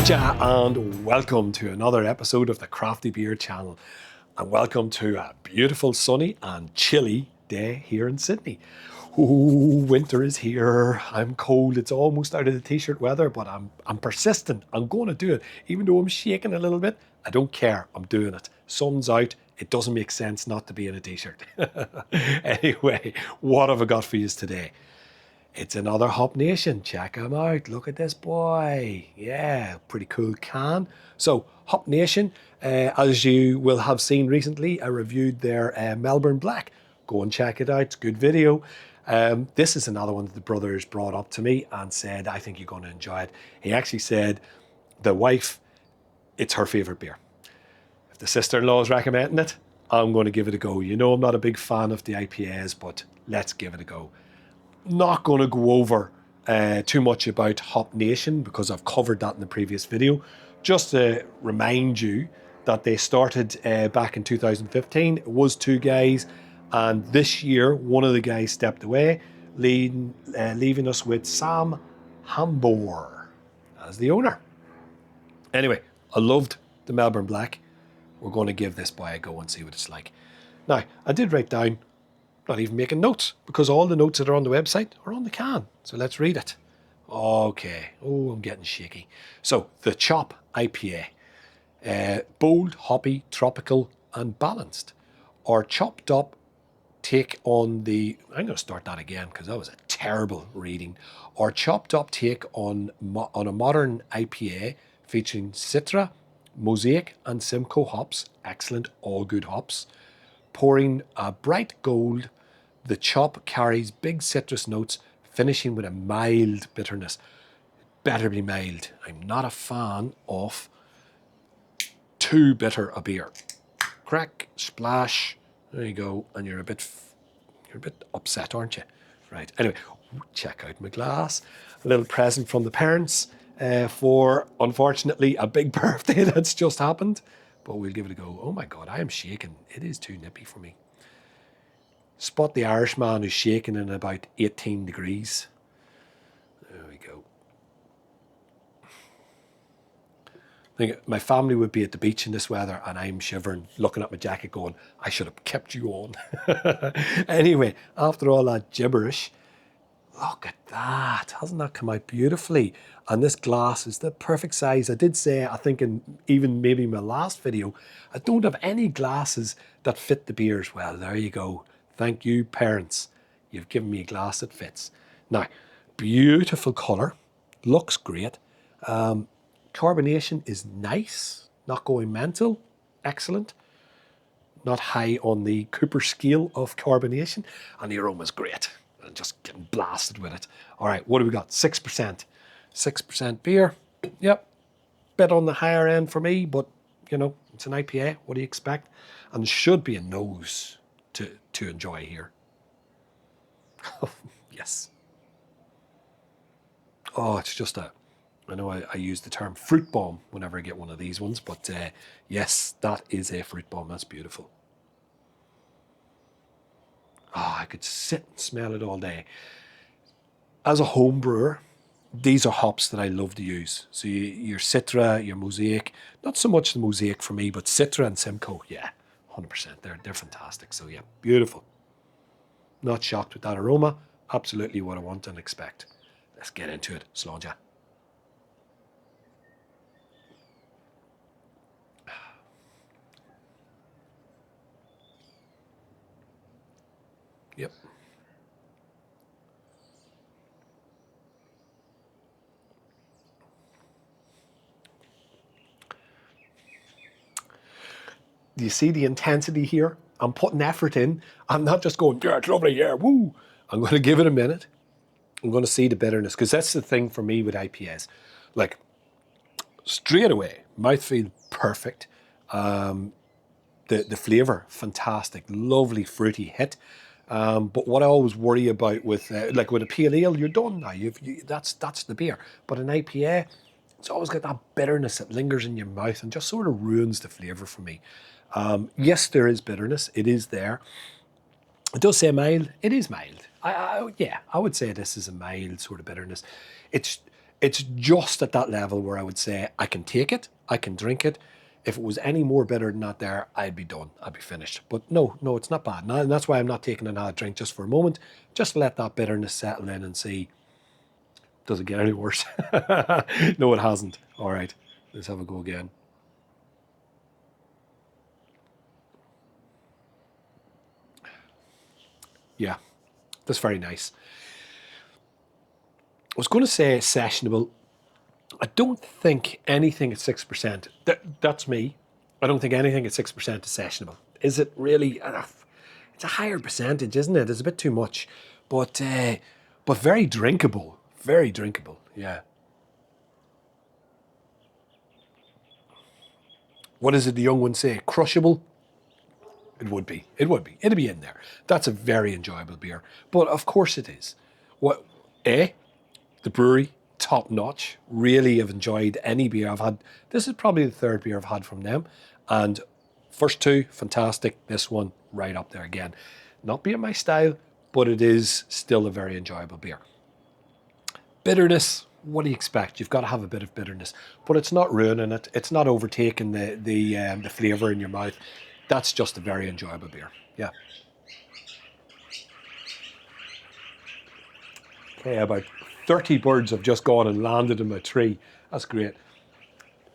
Slainte and welcome to another episode of the Crafty Beer channel, and welcome to a beautiful sunny and chilly day here in Sydney. Ooh, winter is here. I'm cold. It's almost out of the t-shirt weather, but I'm persistent. I'm going to do it. Even though I'm shaking a little bit, I don't care. I'm doing it. Sun's out. It doesn't make sense not to be in a t-shirt. Anyway, what have I got for you today? It's another Hop Nation. Check them out. Look at this boy. Yeah, pretty cool can. So, Hop Nation, as you will have seen recently, I reviewed their Melbourne Black. Go and check it out. It's a good video. This is another one that the brothers brought up to me and said, I think you're going to enjoy it. He actually said, the wife, it's her favourite beer. If the sister-in-law is recommending it, I'm going to give it a go. You know I'm not a big fan of the IPAs, but let's give it a go. Not going to go over too much about Hop Nation because I've covered that in the previous video. Just to remind you that they started back in 2015. It was two guys, and this year one of the guys stepped away, leaving us with Sam Hambor as the owner. Anyway, I loved the Melbourne Black. We're going to give this boy a go and see what it's like. Now, I did write down, not even making notes, because all the notes that are on the website are on the can. So let's read it. Okay. Oh, I'm getting shaky. So, the Chop IPA. Bold, hoppy, tropical, and balanced. Or chopped up take on the... I'm going to start that again because that was a terrible reading. Or chopped up take on a modern IPA featuring Citra, Mosaic, and Simcoe hops. Excellent, all good hops. Pouring a bright gold, the chop carries big citrus notes, finishing with a mild bitterness. Better be mild. I'm not a fan of too bitter a beer. Crack, splash, there you go, and you're a bit upset, aren't you? Right. Anyway, check out my glass. A little present from the parents for, unfortunately, a big birthday that's just happened. But we'll give it a go. Oh my God, I am shaking. It is too nippy for me. Spot the Irishman who's shaking in about 18 degrees. There we go. I think my family would be at the beach in this weather and I'm shivering, looking at my jacket going, I should have kept you on. Anyway, after all that gibberish, look at that. Hasn't that come out beautifully? And this glass is the perfect size. I did say, I think in even maybe my last video, I don't have any glasses that fit the beers. Well, there you go. Thank you, parents. You've given me a glass that fits. Now, beautiful colour. Looks great. Carbonation is nice. Not going mental. Excellent. Not high on the Cooper scale of carbonation. And the aroma's great. And just getting blasted with it. All right, what do we got? 6%. 6% beer. Yep. Bit on the higher end for me, but, you know, it's an IPA. What do you expect? And should be a nose to enjoy here. Yes. Oh, it's just I know I use the term fruit bomb whenever I get one of these ones, but yes, that is a fruit bomb. That's beautiful. Oh, I could sit and smell it all day. As a home brewer, these are hops that I love to use. So your Citra, your Mosaic, not so much the Mosaic for me, but Citra and Simcoe, yeah, 100%. They're fantastic. So yeah, beautiful. Not shocked with that aroma. Absolutely what I want and expect. Let's get into it. Slainte. Yep. Do you see the intensity here? I'm putting effort in. I'm not just going, yeah, it's lovely, yeah, woo. I'm going to give it a minute. I'm going to see the bitterness, because that's the thing for me with IPAs. Like, straight away, mouthfeel perfect. The flavour, fantastic. Lovely fruity hit. But what I always worry about with, like with a pale ale, you're done now. That's the beer. But an IPA, it's always got that bitterness that lingers in your mouth and just sort of ruins the flavour for me. Yes, there is bitterness. It is there. It does say mild. It is mild. Yeah, I would say this is a mild sort of bitterness. It's just at that level where I would say I can take it, I can drink it. If it was any more bitter than that there, I'd be done. I'd be finished. But no, it's not bad. And that's why I'm not taking another drink just for a moment. Just let that bitterness settle in and see, does it get any worse? No, it hasn't. All right, let's have a go again. Yeah, that's very nice. I was going to say sessionable. I don't think anything at 6%, that's me. I don't think anything at 6% is sessionable. Is it really? It's a higher percentage, isn't it? It's a bit too much. But very drinkable. Very drinkable, yeah. What is it the young ones say? Crushable? It would be. It would be. It'd be in there. That's a very enjoyable beer. But of course it is. What? The brewery, top notch. Really have enjoyed any beer I've had. This is probably the third beer I've had from them. And first two, fantastic. This one, right up there again. Not being my style, but it is still a very enjoyable beer. Bitterness, what do you expect? You've got to have a bit of bitterness, but it's not ruining it. It's not overtaking the flavour in your mouth. That's just a very enjoyable beer. Yeah. Okay, about 30 birds have just gone and landed in my tree. That's great.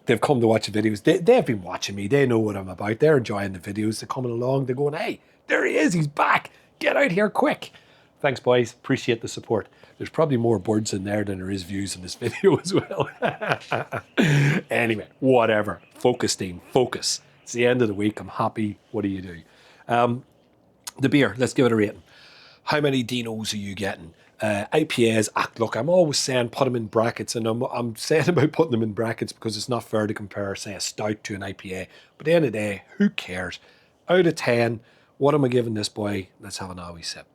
They've come to watch the videos. They've been watching me. They know what I'm about. They're enjoying the videos. They're coming along. They're going, hey, there he is. He's back. Get out here quick. Thanks, boys. Appreciate the support. There's probably more birds in there than there is views in this video as well. Anyway, whatever. Focus, team. Focus. It's the end of the week. I'm happy. What do you do? The beer. Let's give it a rating. How many Dinos are you getting? IPAs, look, I'm always saying put them in brackets, and I'm saying about putting them in brackets because it's not fair to compare, say, a stout to an IPA. But at the end of the day, who cares? Out of 10, what am I giving this boy? Let's have an wee sip.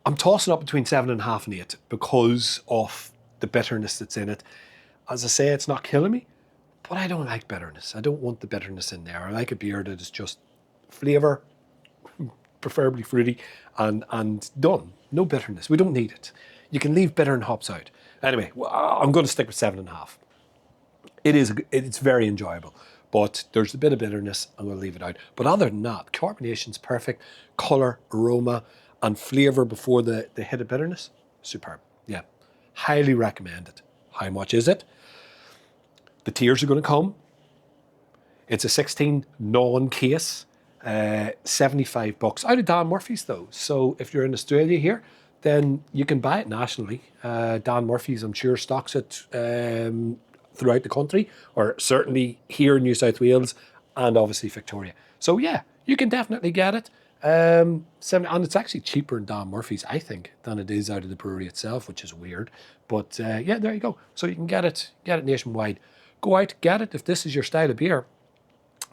I'm tossing up between 7.5 and 8 because of the bitterness that's in it. As I say, it's not killing me, but I don't like bitterness. I don't want the bitterness in there. I like a beer that is just flavour, preferably fruity, and done. No bitterness. We don't need it. You can leave bitter and hops out. Anyway, I'm going to stick with 7.5. It's very enjoyable, but there's a bit of bitterness. I'm going to leave it out. But other than that, carbonation's perfect. Colour, aroma, and flavour before the hit of bitterness, superb. Yeah, highly recommend it. How much is it? The tiers are going to come. It's a 16 non-case, $75 out of Dan Murphy's though. So if you're in Australia here, then you can buy it nationally. Dan Murphy's, I'm sure, stocks it throughout the country, or certainly here in New South Wales and obviously Victoria. So yeah, you can definitely get it. And it's actually cheaper in Dan Murphy's, I think, than it is out of the brewery itself, which is weird. But yeah, there you go. So you can get it nationwide. Go out, get it. If this is your style of beer,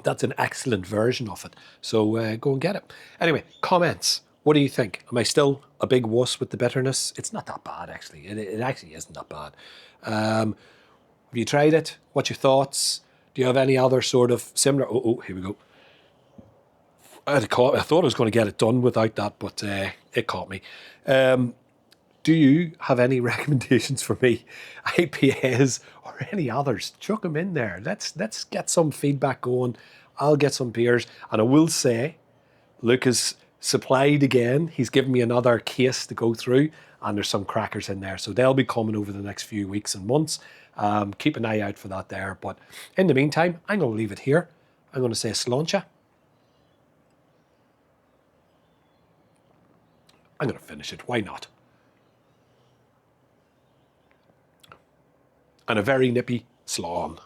that's an excellent version of it. So go and get it. Anyway, comments. What do you think? Am I still a big wuss with the bitterness? It's not that bad, actually. It actually isn't that bad. Have you tried it? What's your thoughts? Do you have any other sort of similar... Oh, here we go. I thought I was going to get it done without that, but it caught me. Do you have any recommendations for me? IPAs or any others? Chuck them in there. Let's get some feedback going. I'll get some beers. And I will say, Luke has supplied again. He's given me another case to go through, and there's some crackers in there. So they'll be coming over the next few weeks and months. Keep an eye out for that there. But in the meantime, I'm going to leave it here. I'm going to say Slainte. I'm going to finish it. Why not? And a very nippy slán.